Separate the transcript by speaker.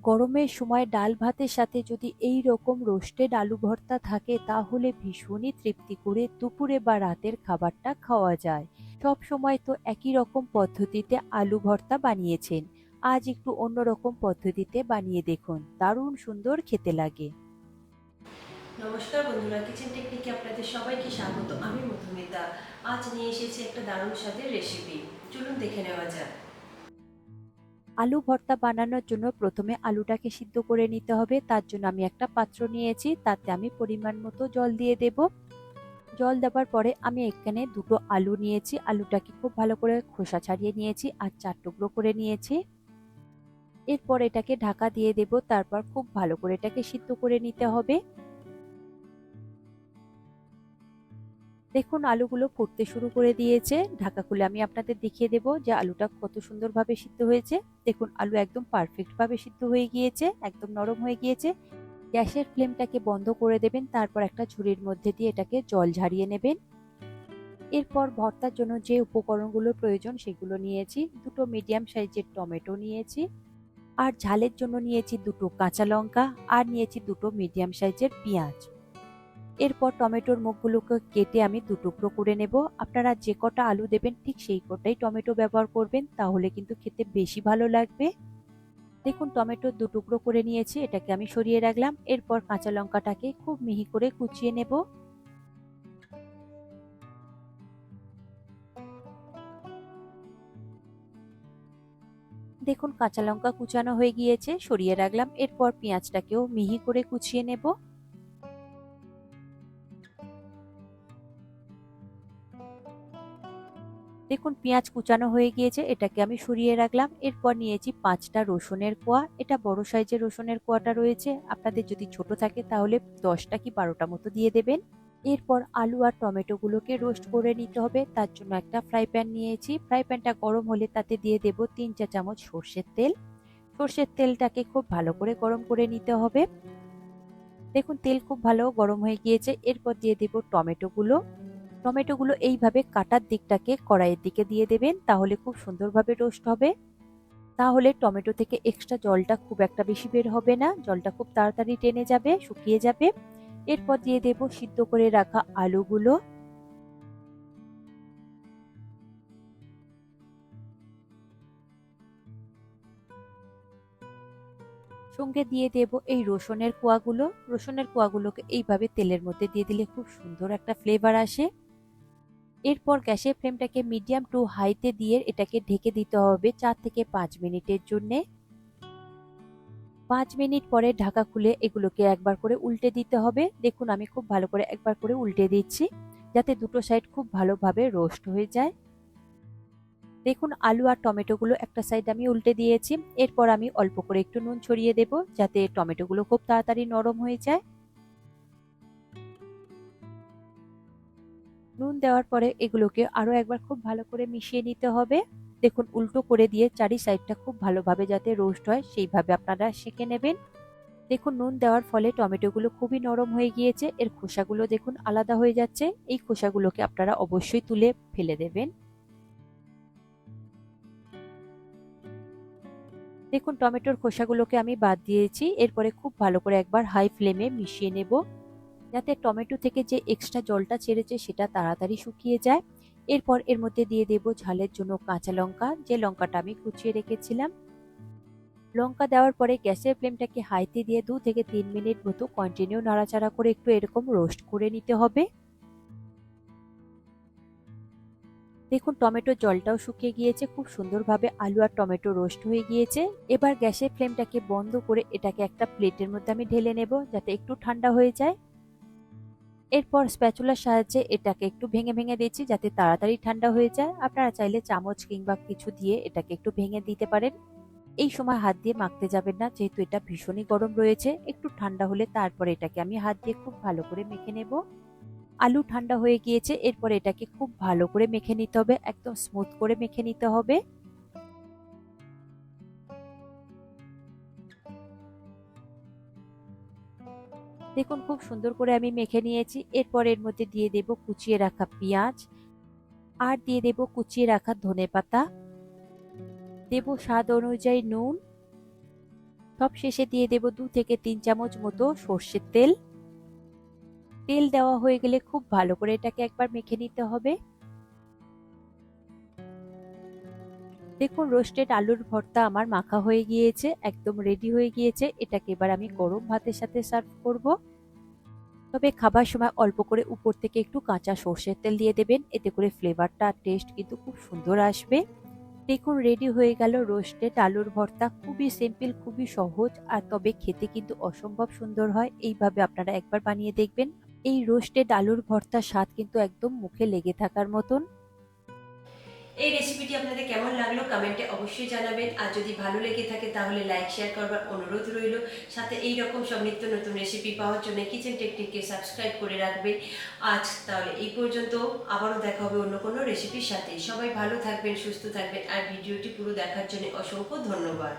Speaker 1: গরমের সময় ডাল ভাতের সাথে যদি এই রকম রোস্টেড আলু ভর্তা থাকে তাহলে ভীষণই তৃপ্তি করে দুপুরে বা রাতের খাবারটা খাওয়া যায়। সব সময় তো একই রকম পদ্ধতিতে আলু ভর্তা বানিয়েছেন, আজ একটু অন্যরকম পদ্ধতিতে বানিয়ে দেখুন, দারুণ সুন্দর খেতে লাগে।
Speaker 2: নমস্কার বন্ধুরা, কিচেন টেকনিকে আপনাদের সবাইকে স্বাগত। আমি মধুমিতা। আজ নিয়ে এসেছি একটা দারুণ স্বাদের রেসিপি। চলুন দেখে নেওয়া যাক।
Speaker 1: আলু ভর্তা বানানোর জন্য প্রথমে আলুটাকে সিদ্ধ করে নিতে হবে। তার জন্য আমি একটা পাত্র নিয়েছি, তাতে আমি পরিমাণ মতো জল দিয়ে দেব। জল দেওয়ার পরে আমি এখানে দুটো আলু নিয়েছি, আলুটাকে খুব ভালো করে খোসা ছাড়িয়ে নিয়েছি আর 4 টুকরো করে নিয়েছি। এরপর এটাকে ঢাকা দিয়ে দেব, তারপর খুব ভালো করে এটাকে সিদ্ধ করে নিতে হবে। দেখুন আলুগুলো ফুটতে শুরু করে দিয়েছে। ঢাকা খুলে আমি আপনাদের দেখিয়ে দেব যে আলুটা কত সুন্দরভাবে সিদ্ধ হয়েছে। দেখুন আলু একদম পারফেক্ট ভাবে সিদ্ধ হয়ে গিয়েছে, একদম নরম হয়ে গিয়েছে। গ্যাসের ফ্লেমটাকে বন্ধ করে দেবেন, তারপর একটা ঝুড়ির মধ্যে দিয়ে এটাকে জল ঝারিয়ে নেবেন। এরপর ভর্তার জন্য যে উপকরণগুলো প্রয়োজন সেগুলো নিয়েছি। দুটো মিডিয়াম সাইজের টমেটো নিয়েছি, আর ঝালের জন্য নিয়েছি দুটো কাঁচা লঙ্কা, আর নিয়েছি দুটো মিডিয়াম সাইজের পেঁয়াজ। এরপর টমেটোর মুখগুলোকে কেটে আমি দু টুকরো করে নেব। আপনারা যে কটা আলু দেবেন ঠিক সেই কটাই টমেটো ব্যবহার করবেন, তাহলে কিন্তু খেতে বেশি ভালো লাগবে। দেখুন টমেটো দু টুকরো করে নিয়েছি, এটাকে আমি সরিয়ে রাখলাম। এরপর কাঁচা লঙ্কাটাকে খুব মিহি করে কুচিয়ে নেব। দেখুন কাঁচা লঙ্কা কুচানো হয়ে গিয়েছে, সরিয়ে রাখলাম। এরপর পেঁয়াজটাকেও মিহি করে কুচিয়ে নেব। দেখুন পেঁয়াজ কুচানো হয়ে গিয়েছে, এটাকে আমি সরিয়ে রাখলাম। এরপর নিয়েছি 5টা রসুনের কোয়া, এটা বড় সাইজের রসুনের কোয়াটা রয়েছে। আপনাদের যদি ছোট থাকে তাহলে 10টা কি 12টা মতো দিয়ে দেবেন। এরপর আলু আর টমেটো গুলোকে রোস্ট করে নিতে হবে। তার জন্য একটা ফ্রাই প্যান নিয়েছি। ফ্রাই প্যানটা গরম হলে তাতে দিয়ে দেব 3 চা চামচ সর্ষের তেল। সর্ষের তেলটাকে খুব ভালো করে গরম করে নিতে হবে। দেখুন তেল খুব ভালো গরম হয়ে গিয়েছে। এরপর দিয়ে দেব টমেটোগুলো। টমেটোগুলো এইভাবে কাটার দিকটাকে কড়াইয়ের দিকে দিয়ে দেবেন, তাহলে খুব সুন্দরভাবে রোস্ট হবে। তাহলে টমেটো থেকে এক্সট্রা জলটা খুব একটা বেশি বের হবে না, জলটা খুব তাড়াতাড়ি টেনে যাবে, শুকিয়ে যাবে। এরপর দিয়ে দেব সিদ্ধ করে রাখা আলুগুলো। সঙ্গে দিয়ে দেব এই রসুনের কোয়াগুলো। রসুনের কোয়াগুলোকে এইভাবে তেলের মধ্যে দিয়ে দিলে খুব সুন্দর একটা ফ্লেভার আসে। এরপর গ্যাসের ফ্লেমটাকে মিডিয়াম টু হাইতে দিয়ে এটাকে ঢেকে দিতে হবে 4 থেকে 5 মিনিটের জন্য। 5 মিনিট পরে ঢাকা খুলে এগুলোকে একবার করে উল্টে দিতে হবে। দেখুন আমি খুব ভালো করে একবার করে উল্টে দিচ্ছি, যাতে দুটো সাইড খুব ভালোভাবে রোস্ট হয়ে যায়। দেখুন আলু আর টমেটোগুলো একটা সাইড আমি উল্টে দিয়েছি। এরপর আমি অল্প করে একটু নুন ছড়িয়ে দেব, যাতে টমেটোগুলো খুব তাড়াতাড়ি নরম হয়ে যায়। নুন দেওয়ার পরে এগুলোকে আরো একবার খুব ভালো করে মিশিয়ে নিতে হবে। দেখুন উল্টো করে দিয়ে চারি সাইডটা খুব ভালোভাবে যাতে রোস্ট হয় সেইভাবে আপনারা সেঁকে নেবেন। দেখুন নুন দেওয়ার ফলে টমেটোগুলো খুবই নরম হয়ে গিয়েছে, এর খোসাগুলো দেখুন আলাদা হয়ে যাচ্ছে। এই খোসাগুলোকে আপনারা অবশ্যই তুলে ফেলে দেবেন। দেখুন টমেটোর খোসাগুলোকে আমি বাদ দিয়েছি। এরপরে খুব ভালো করে একবার হাই ফ্লেমে মিশিয়ে নেব, যাতে টমেটো থেকে যে এক্সট্রা জলটা ছেড়েছে সেটা তাড়াতাড়ি শুকিয়ে যায়। এরপর এর মধ্যে দিয়ে দেব ঝালের জন্য কাঁচা লঙ্কা, যে লঙ্কাটা আমি কুচিয়ে রেখেছিলাম। লঙ্কা দেওয়ার পরে গ্যাসের ফ্লেমটাকে হাইতে দিয়ে 2 থেকে 3 মিনিট মতো কন্টিনিউ নাড়াচাড়া করে একটু এরকম রোস্ট করে নিতে হবে। দেখুন টমেটোর জলটাও শুকিয়ে গিয়েছে, খুব সুন্দরভাবে আলু আর টমেটো রোস্ট হয়ে গিয়েছে। এবার গ্যাসের ফ্লেমটাকে বন্ধ করে এটাকে একটা প্লেটের মধ্যে আমি ঢেলে নেব, যাতে একটু ঠান্ডা হয়ে যায়। এরপর স্প্যাচুলার সাহায্যে এটাকে একটু ভেঙে ভেঙে দিচ্ছি, যাতে তাড়াতাড়ি ঠান্ডা হয়ে যায়। আপনারা চাইলে চামচ কিংবা কিছু দিয়ে এটাকে একটু ভেঙে দিতে পারেন। এই সময় হাত দিয়ে মাখতে যাবেন না, যেহেতু এটা ভীষণই গরম রয়েছে। একটু ঠান্ডা হলে তারপরে এটাকে আমি হাত দিয়ে খুব ভালো করে মেখে নেব। আলু ঠান্ডা হয়ে গিয়েছে, এরপর এটাকে খুব ভালো করে মেখে নিতে হবে, একদম স্মুথ করে মেখে নিতে হবে। দেখুন খুব সুন্দর করে আমি মেখে নিয়েছি। এরপর এর মধ্যে দিয়ে দেব কুচিয়ে রাখা পেঁয়াজ, আর দিয়ে দেব কুচিয়ে রাখা ধনেপাতা, দেব স্বাদ অনুযায়ী নুন, সব শেষে দিয়ে দেব 2 থেকে 3 চামচ মতো সর্ষের তেল। তেল দেওয়া হয়ে গেলে খুব ভালো করে এটাকে একবার মেখে নিতে হবে। দেখুন রোস্টেড আলুর ভর্তা আমার মাখা হয়ে গিয়েছে, একদম রেডি হয়ে গিয়েছে। এটাকে এবার আমি গরম ভাতের সাথে সার্ভ করব। তবে খাবার সময় অল্প করে উপর থেকে একটু কাঁচা সর্ষের তেল দিয়ে দেবেন, এতে করে ফ্লেভারটা টেস্ট কিন্তু খুব সুন্দর আসবে। দেখুন রেডি হয়ে গেল রোস্টেড আলুর ভর্তা। খুবই সিম্পল, খুবই সহজ, আর তবে খেতে কিন্তু অসম্ভব সুন্দর হয়। এইভাবে আপনারা একবার বানিয়ে দেখবেন। এই রোস্টেড আলুর ভর্তার স্বাদ কিন্তু একদম মুখে লেগে থাকার মতন।
Speaker 2: এই রেসিপিটি আপনাদের কেমন লাগলো কমেন্টে অবশ্যই জানাবেন। আর যদি ভালো লেগে থাকে তাহলে লাইক শেয়ার করবার অনুরোধ রইল। সাথে এই রকম সব নিত্য নতুন রেসিপি পাওয়ার জন্য কিচেন টেকনিককে সাবস্ক্রাইব করে রাখবেন। আজ তাহলে এই পর্যন্ত, আবারও দেখা হবে অন্য কোনো রেসিপির সাথে। সবাই ভালো থাকবেন, সুস্থ থাকবেন, আর ভিডিওটি পুরো দেখার জন্য অসংখ্য ধন্যবাদ।